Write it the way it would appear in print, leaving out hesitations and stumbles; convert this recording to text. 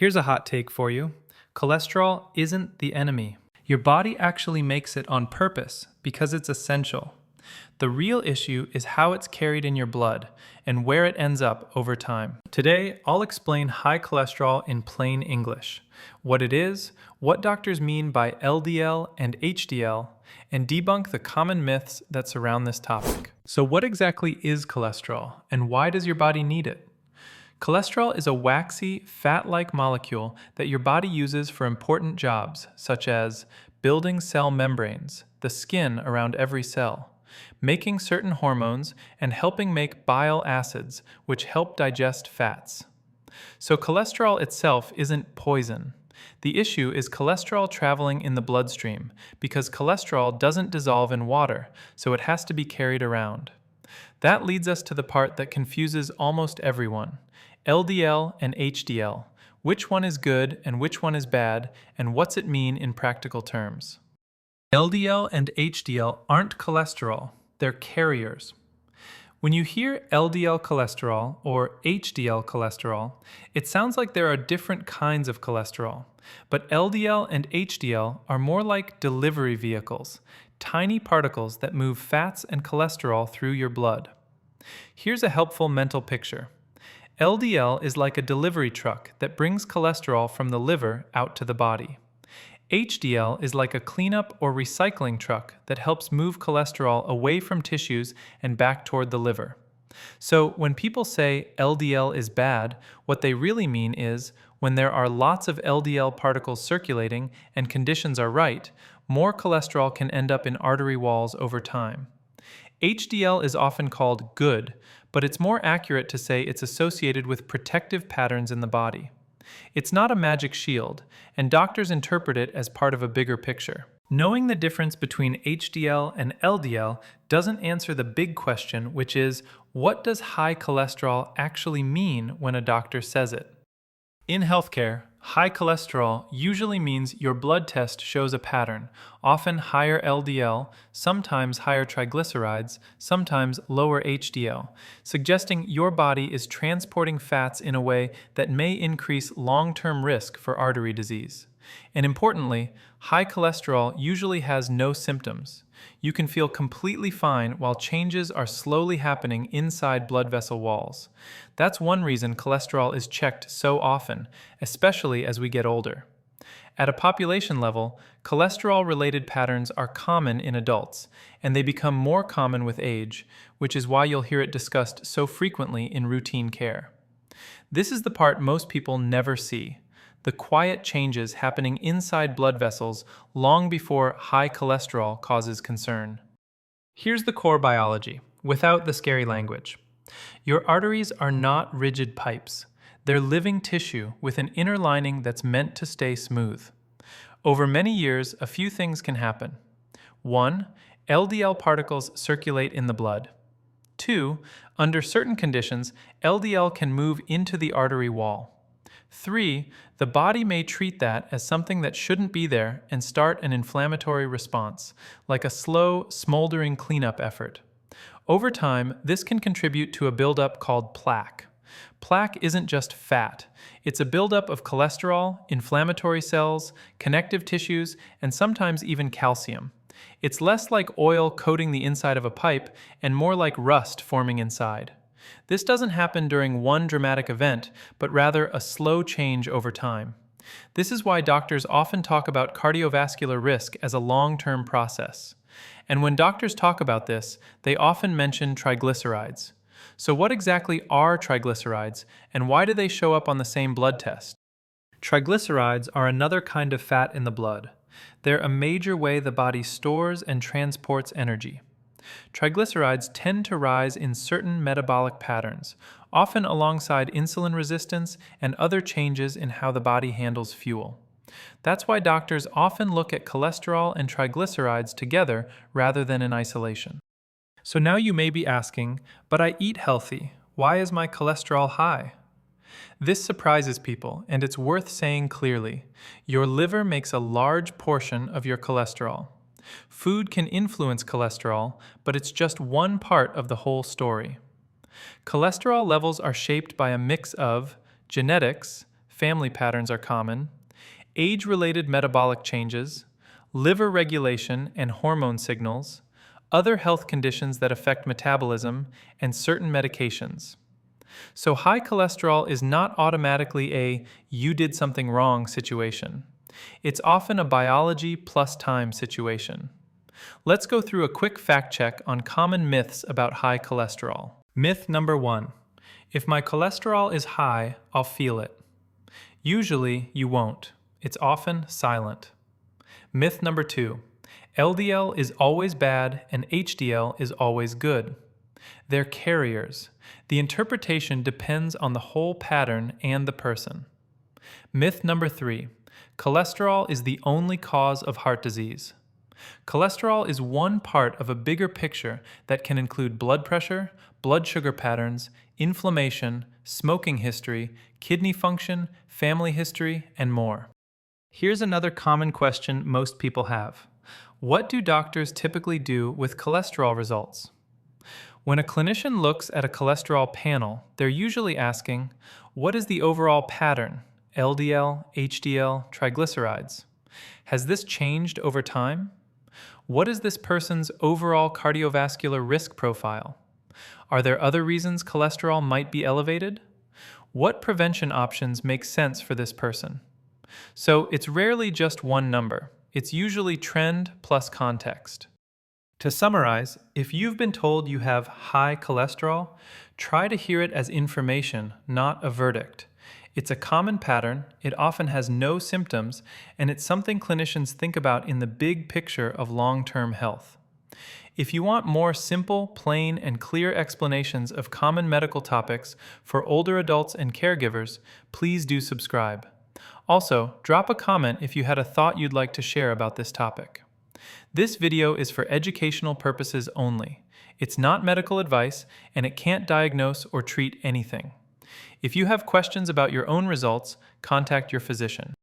Here's a hot take for you. Cholesterol isn't the enemy. Your body actually makes it on purpose because it's essential. The real issue is how it's carried in your blood and where it ends up over time. Today, I'll explain high cholesterol in plain English, what it is, what doctors mean by LDL and HDL, and debunk the common myths that surround this topic. So what exactly is cholesterol, and why does your body need it? Cholesterol is a waxy, fat-like molecule that your body uses for important jobs, such as building cell membranes, the skin around every cell, making certain hormones, and helping make bile acids, which help digest fats. So cholesterol itself isn't poison. The issue is cholesterol traveling in the bloodstream, because cholesterol doesn't dissolve in water, so it has to be carried around. That leads us to the part that confuses almost everyone. LDL and HDL. Which one is good and which one is bad, and what's it mean in practical terms? LDL and HDL aren't cholesterol, they're carriers. When you hear LDL cholesterol or HDL cholesterol, it sounds like there are different kinds of cholesterol, but LDL and HDL are more like delivery vehicles, tiny particles that move fats and cholesterol through your blood. Here's a helpful mental picture. LDL is like a delivery truck that brings cholesterol from the liver out to the body. HDL is like a cleanup or recycling truck that helps move cholesterol away from tissues and back toward the liver. So when people say LDL is bad, what they really mean is when there are lots of LDL particles circulating and conditions are right, more cholesterol can end up in artery walls over time. HDL is often called good, but it's more accurate to say it's associated with protective patterns in the body. It's not a magic shield, and doctors interpret it as part of a bigger picture. Knowing the difference between HDL and LDL doesn't answer the big question, which is, what does high cholesterol actually mean when a doctor says it? In healthcare, high cholesterol usually means your blood test shows a pattern, often higher LDL, sometimes higher triglycerides, sometimes lower HDL, suggesting your body is transporting fats in a way that may increase long-term risk for artery disease. And importantly, high cholesterol usually has no symptoms. You can feel completely fine while changes are slowly happening inside blood vessel walls. That's one reason cholesterol is checked so often, especially as we get older. At a population level, cholesterol-related patterns are common in adults, and they become more common with age, which is why you'll hear it discussed so frequently in routine care. This is the part most people never see. The quiet changes happening inside blood vessels long before high cholesterol causes concern. Here's the core biology, without the scary language. Your arteries are not rigid pipes. They're living tissue with an inner lining that's meant to stay smooth. Over many years, a few things can happen. 1. LDL particles circulate in the blood. 2. Under certain conditions, LDL can move into the artery wall. 3. The body may treat that as something that shouldn't be there and start an inflammatory response, like a slow, smoldering cleanup effort. Over time, this can contribute to a buildup called plaque. Plaque isn't just fat. It's a buildup of cholesterol, inflammatory cells, connective tissues, and sometimes even calcium. It's less like oil coating the inside of a pipe and more like rust forming inside. This doesn't happen during one dramatic event, but rather a slow change over time. This is why doctors often talk about cardiovascular risk as a long-term process. And when doctors talk about this, they often mention triglycerides. So what exactly are triglycerides, and why do they show up on the same blood test? Triglycerides are another kind of fat in the blood. They're a major way the body stores and transports energy. Triglycerides tend to rise in certain metabolic patterns, often alongside insulin resistance and other changes in how the body handles fuel. That's why doctors often look at cholesterol and triglycerides together rather than in isolation. So now you may be asking, but I eat healthy. Why is my cholesterol high? This surprises people, and it's worth saying clearly. Your liver makes a large portion of your cholesterol. Food can influence cholesterol, but it's just one part of the whole story. Cholesterol levels are shaped by a mix of genetics, family patterns are common, age-related metabolic changes, liver regulation and hormone signals, other health conditions that affect metabolism, and certain medications. So high cholesterol is not automatically a "you did something wrong" situation. It's often a biology plus time situation. Let's go through a quick fact check on common myths about high cholesterol. Myth number 1. If my cholesterol is high, I'll feel it. Usually, you won't. It's often silent. Myth number 2. LDL is always bad and HDL is always good. They're carriers. The interpretation depends on the whole pattern and the person. Myth number 3. Cholesterol is the only cause of heart disease. Cholesterol is one part of a bigger picture that can include blood pressure, blood sugar patterns, inflammation, smoking history, kidney function, family history, and more. Here's another common question most people have. What do doctors typically do with cholesterol results? When a clinician looks at a cholesterol panel, they're usually asking, what is the overall pattern? LDL, HDL, triglycerides. Has this changed over time? What is this person's overall cardiovascular risk profile? Are there other reasons cholesterol might be elevated? What prevention options make sense for this person? So it's rarely just one number. It's usually trend plus context. To summarize, if you've been told you have high cholesterol, try to hear it as information, not a verdict. It's a common pattern, it often has no symptoms, and it's something clinicians think about in the big picture of long-term health. If you want more simple, plain, and clear explanations of common medical topics for older adults and caregivers, please do subscribe. Also, drop a comment if you had a thought you'd like to share about this topic. This video is for educational purposes only. It's not medical advice, and it can't diagnose or treat anything. If you have questions about your own results, contact your physician.